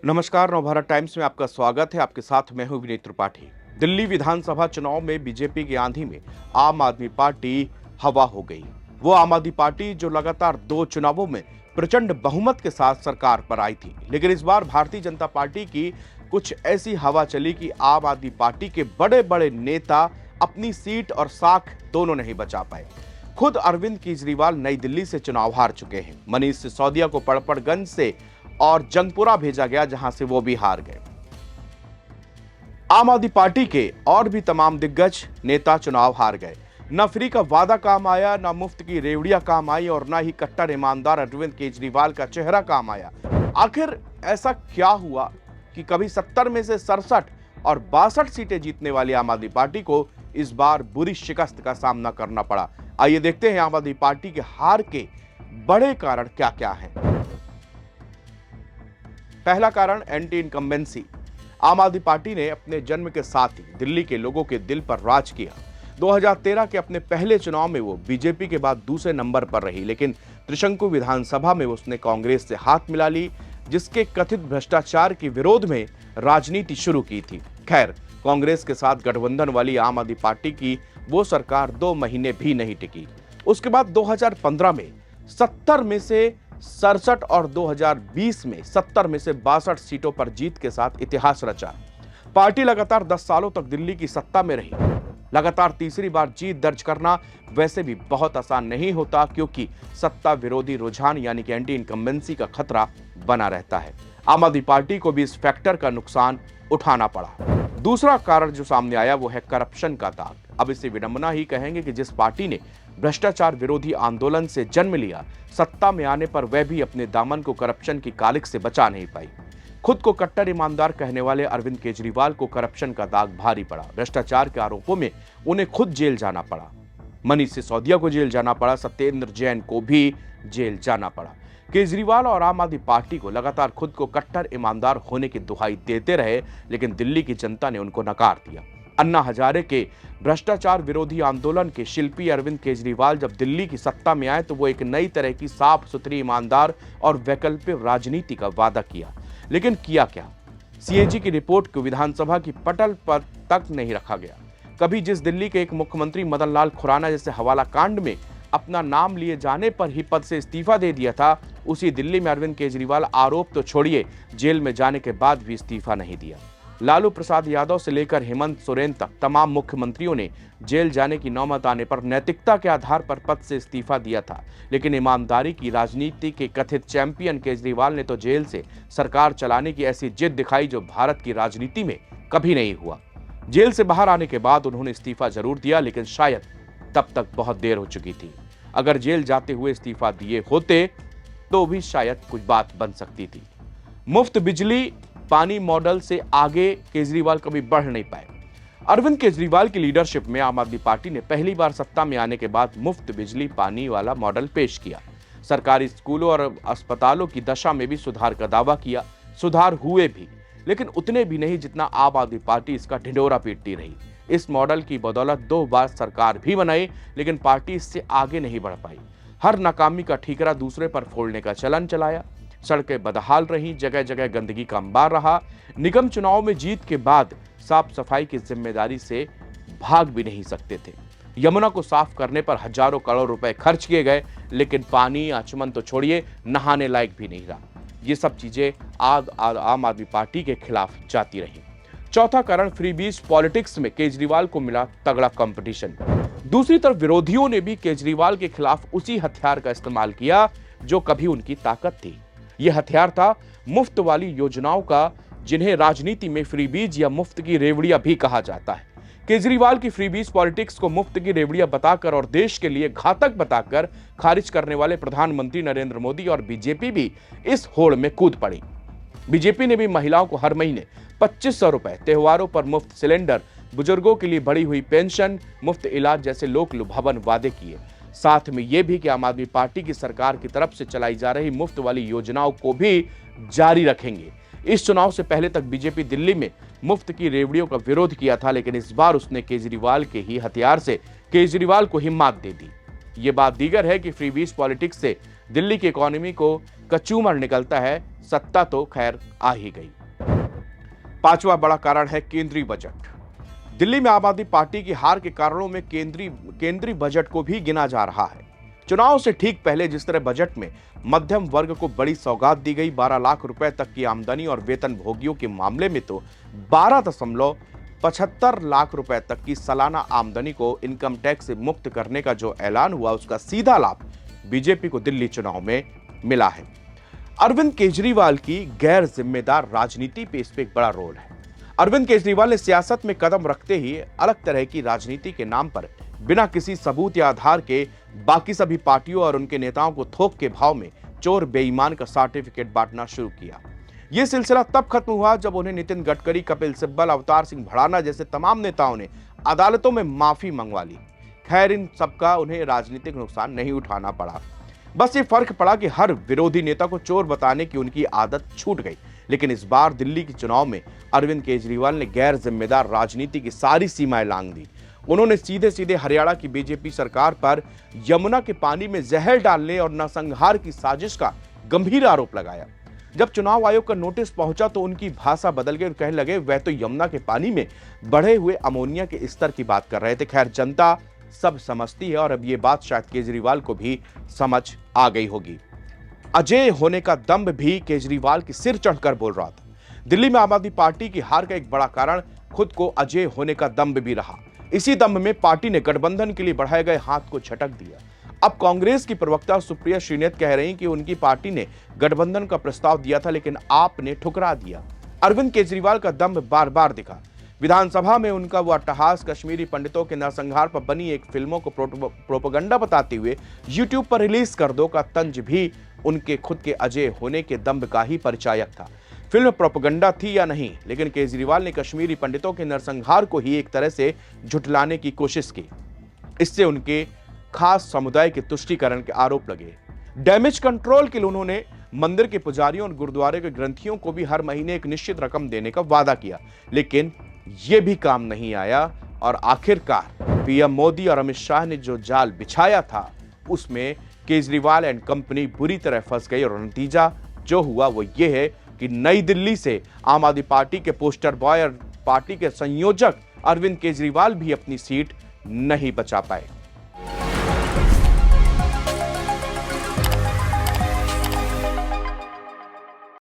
नमस्कार, नवभारत टाइम्स में आपका स्वागत है। आपके साथ मैं हूं विनीत त्रिपाठी। दिल्ली विधानसभा चुनाव में बीजेपी की आंधी में आम आदमी पार्टी हवा हो गई। वो आम आदमी पार्टी जो लगातार 2 चुनावों में प्रचंड बहुमत के साथ सरकार पर आई थी, लेकिन इस बार भारतीय जनता पार्टी की कुछ ऐसी हवा चली कि आम आदमी पार्टी के बड़े बड़े नेता अपनी सीट और साख दोनों नहीं बचा पाए। खुद अरविंद केजरीवाल नई दिल्ली से चुनाव हार चुके हैं। मनीष सिसोदिया को पड़पड़गंज से और जंगपुरा भेजा गया, जहां से वो भी हार गए। आम आदमी पार्टी के और भी तमाम दिग्गज नेता चुनाव हार गए। न फ्री का वादा काम आया, न मुफ्त की रेवड़ियां काम आई और न ही कट्टर ईमानदार अरविंद केजरीवाल का चेहरा काम आया। आखिर ऐसा क्या हुआ कि कभी 70 में से 67 और 62 सीटें जीतने वाली आम आदमी पार्टी को इस बार बुरी शिकस्त का सामना करना पड़ा? आइए देखते हैं आम आदमी पार्टी के हार के बड़े कारण क्या क्या हैं। पहला कारण एंटी इनकम्बेंसी। आम आदमी पार्टी ने अपने जन्म के साथ ही दिल्ली के लोगों के दिल पर राज किया। 2013 के अपने पहले चुनाव में वो बीजेपी के बाद दूसरे नंबर पर रही, लेकिन त्रिशंकु विधानसभा में उसने कांग्रेस से हाथ मिला ली, जिसके कथित भ्रष्टाचार के विरोध में राजनीति शुरू की थी। खैर, कांग्रेस के साथ गठबंधन वाली आम आदमी पार्टी की वो सरकार 2 महीने भी नहीं टिकी। उसके बाद 2015 में 70 में से 67 और 2020 में 70 में से 62 सीटों पर जीत के साथ इतिहास रचा। पार्टी लगातार 10 सालों तक दिल्ली की सत्ता में रही। लगातार तीसरी बार जीत दर्ज करना वैसे भी बहुत आसान नहीं होता, क्योंकि सत्ता विरोधी रुझान यानी कि एंटी इनकम्बेंसी का खतरा बना रहता है। आम आदमी पार्टी को भी इस फैक्टर का नुकसान उठाना पड़ा। दूसरा कारण जो सामने आया वो है करप्शन का दाग। अब इसे विडंबना ही कहेंगे कि जिस पार्टी ने भ्रष्टाचार विरोधी आंदोलन से जन्म लिया, सत्ता में आने पर वह भी अपने दामन को करप्शन की कालिक से बचा नहीं पाई। खुद को कट्टर ईमानदार कहने वाले अरविंद केजरीवाल को करप्शन का दाग भारी पड़ा। भ्रष्टाचार के आरोपों में उन्हें खुद जेल जाना पड़ा। मनीष सिसोदिया को जेल जाना पड़ा, सत्येंद्र जैन को भी जेल जाना पड़ा। केजरीवाल और आम आदमी पार्टी को लगातार खुद को कट्टर ईमानदार होने की दुहाई देते रहे, लेकिन दिल्ली की जनता ने उनको नकार दिया। अन्ना हजारे के भ्रष्टाचार विरोधी आंदोलन के शिल्पी अरविंद केजरीवाल जब दिल्ली की सत्ता में आए तो वो एक नई तरह की साफ सुथरी, ईमानदार और वैकल्पिक राजनीति का वादा किया, लेकिन किया क्या? सीएजी की रिपोर्ट को विधानसभा की पटल पर तक नहीं रखा गया। कभी जिस दिल्ली के एक मुख्यमंत्री मदन लाल खुराना जैसे हवाला कांड में अपना नाम लिए जाने पर ही पद से इस्तीफा दे दिया था, उसी दिल्ली में अरविंद केजरीवाल आरोप तो छोड़िए, जेल में जाने के बाद भी इस्तीफा नहीं दिया। लालू प्रसाद यादव से लेकर हेमंत सोरेन तक तमाम मुख्यमंत्रियों ने जेल जाने की नौबत आने पर नैतिकता के आधार पर पद से इस्तीफा दिया था, लेकिन ईमानदारी की राजनीति के कथित चैंपियन केजरीवाल ने तो जेल से सरकार चलाने की ऐसी जिद दिखाई जो भारत की राजनीति में कभी नहीं हुआ। जेल से बाहर आने के बाद उन्होंने इस्तीफा जरूर दिया, लेकिन शायद तब तक बहुत देर हो चुकी थी। अगर जेल जाते हुए इस्तीफा दिए होते तो भी शायद कुछ बात बन सकती थी। मुफ्त बिजली पानी मॉडल से आगे केजरीवाल कभी बढ़ नहीं पाए। अरविंद केजरीवाल की लीडरशिप में आम आदमी पार्टी ने पहली बार सत्ता में आने के बाद मुफ्त बिजली पानी वाला मॉडल पेश किया। सरकारी स्कूलों और अस्पतालों की दशा में भी सुधार का दावा किया। सुधार हुए भी, लेकिन उतने भी नहीं जितना आम आदमी पार्टी इसका ढिंढोरा पीटती रही। इस मॉडल की बदौलत 2 बार सरकार भी बनाई, लेकिन पार्टी इससे आगे नहीं बढ़ पाई। हर नाकामी का ठीकरा दूसरे पर फोड़ने का चलन चलाया। सड़कें बदहाल रहीं, जगह जगह गंदगी का अंबार रहा। निगम चुनाव में जीत के बाद साफ सफाई की जिम्मेदारी से भाग भी नहीं सकते थे। यमुना को साफ करने पर हजारों करोड़ रुपए खर्च किए गए, लेकिन पानी आचमन तो छोड़िए, नहाने लायक भी नहीं रहा। ये सब चीजें आम आदमी पार्टी के खिलाफ जाती रही। चौथा कारण फ्रीबीज पॉलिटिक्स में केजरीवाल को मिला तगड़ा कंपटीशन। दूसरी तरफ विरोधियों ने भी केजरीवाल के खिलाफ उसी हथियार का इस्तेमाल किया जो कभी उनकी ताकत थी। यह हथियार था मुफ्त वाली योजनाओं का, जिन्हें राजनीति में फ्रीबीज या मुफ्त की रेवड़ियां भी कहा जाता है। केजरीवाल की फ्रीबीज पॉलिटिक्स को मुफ्त की रेवड़ियां बताकर और देश के लिए घातक बताकर खारिज करने वाले प्रधानमंत्री नरेंद्र मोदी और बीजेपी भी इस होड़ में कूद पड़ी। बीजेपी ने भी महिलाओं को हर महीने 2500 रुपए, त्योहारों पर मुफ्त सिलेंडर, बुजुर्गों के लिए बढ़ी हुई पेंशन, मुफ्त इलाज जैसे लोक लुभावन वादे किए। साथ में यह भी कि आम आदमी पार्टी की सरकार की तरफ से चलाई जा रही मुफ्त वाली योजनाओं को भी जारी रखेंगे। इस चुनाव से पहले तक बीजेपी दिल्ली में मुफ्त की रेवड़ियों का विरोध किया था, लेकिन इस बार उसने केजरीवाल के ही हथियार से केजरीवाल को हिम्मत दे दी। ये बात दीगर है कि फ्रीबीज पॉलिटिक्स से दिल्ली की इकोनॉमी को कचूमर निकलता है, सत्ता तो खैर आ ही गई। पांचवा बड़ा कारण है केंद्रीय बजट। दिल्ली में आम आदमी पार्टी की हार के कारणों में केंद्रीय बजट को भी गिना जा रहा है। चुनाव से ठीक पहले जिस तरह बजट में मध्यम वर्ग को बड़ी सौगात दी गई, 12 लाख रुपए तक की आमदनी, और वेतन भोगियों के मामले में तो 12.75 लाख रुपए तक की सालाना आमदनी को इनकम टैक्स से मुक्त करने का जो ऐलान हुआ, उसका सीधा लाभ बीजेपी को दिल्ली चुनाव में मिला है। अरविंद केजरीवाल की गैर जिम्मेदार राजनीति पे इस पे एक बड़ा रोल है। अरविंद केजरीवाल ने सियासत में कदम रखते ही अलग तरह की राजनीति के नाम पर बिना किसी सबूत या आधार के बाकी सभी पार्टियों और उनके नेताओं को थोक के भाव में चोर बेईमान का सर्टिफिकेट बांटना शुरू किया। यह सिलसिला तब खत्म हुआ जब उन्हें नितिन गडकरी, कपिल सिब्बल, अवतार सिंह भड़ाना जैसे तमाम नेताओं ने अदालतों में माफी मंगवा ली। खैर, इन सबका उन्हें राजनीतिक नुकसान नहीं उठाना पड़ा। बस ये फर्क पड़ा कि हर विरोधी नेता को चोर बताने की उनकी आदत छूट गई। लेकिन इस बार दिल्ली के चुनाव में अरविंद केजरीवाल ने गैर जिम्मेदार राजनीति की सारी सीमाएं लांघ दी। उन्होंने सीधे सीधे हरियाणा की बीजेपी सरकार पर यमुना के पानी में जहर डालने और नरसंहार की साजिश का गंभीर आरोप लगाया। जब चुनाव आयोग का नोटिस पहुंचा तो उनकी भाषा बदल गई और कहने लगे वह तो यमुना के पानी में बढ़े हुए अमोनिया के स्तर की बात कर रहे थे। खैर, जनता सब समझती है और अब ये बात शायद केजरीवाल को भी समझ आ गई होगी। अजय होने का दंभ भी केजरीवाल के सिर चढ़कर बोल रहा था। दिल्ली में आम आदमी पार्टी की हार का एक बड़ा कारण खुद को अजय होने का दंभ भी रहा। इसी दंभ में पार्टी ने गठबंधन के लिए बढ़ाए गए हाथ को झटक दिया। अब कांग्रेस की प्रवक्ता सुप्रिया श्रीनेत कह रही कि उनकी पार्टी ने गठबंधन का प्रस्ताव दिया था, लेकिन आपने ठुकरा दिया। अरविंद केजरीवाल का दंभ बार बार दिखा। विधानसभा में उनका वो अट्टहास कश्मीरी पंडितों के नरसंहार पर बनी एक फिल्मों को प्रोपेगेंडा बताते हुए यूट्यूब पर रिलीज कर दो का तंज भी उनके खुद के अजय होने के दंभ का ही परिचायक था। फिल्म प्रोपेगेंडा थी या नहीं, लेकिन केजरीवाल ने कश्मीरी पंडितों के नरसंहार को ही एक तरह से झुठलाने की कोशिश की। इससे उनके खास समुदाय के तुष्टीकरण के आरोप लगे। डैमेज कंट्रोल के लिए उन्होंने मंदिर के पुजारियों और गुरुद्वारे के ग्रंथियों को भी हर महीने एक निश्चित रकम देने का वादा किया, लेकिन यह भी काम नहीं आया और आखिरकार पीएम मोदी और अमित शाह ने जो जाल बिछाया था उसमें केजरीवाल एंड कंपनी बुरी तरह फंस गई और नतीजा जो हुआ वो ये है कि नई दिल्ली से आम आदमी पार्टी के पोस्टर बॉय और पार्टी के संयोजक अरविंद केजरीवाल भी अपनी सीट नहीं बचा पाए।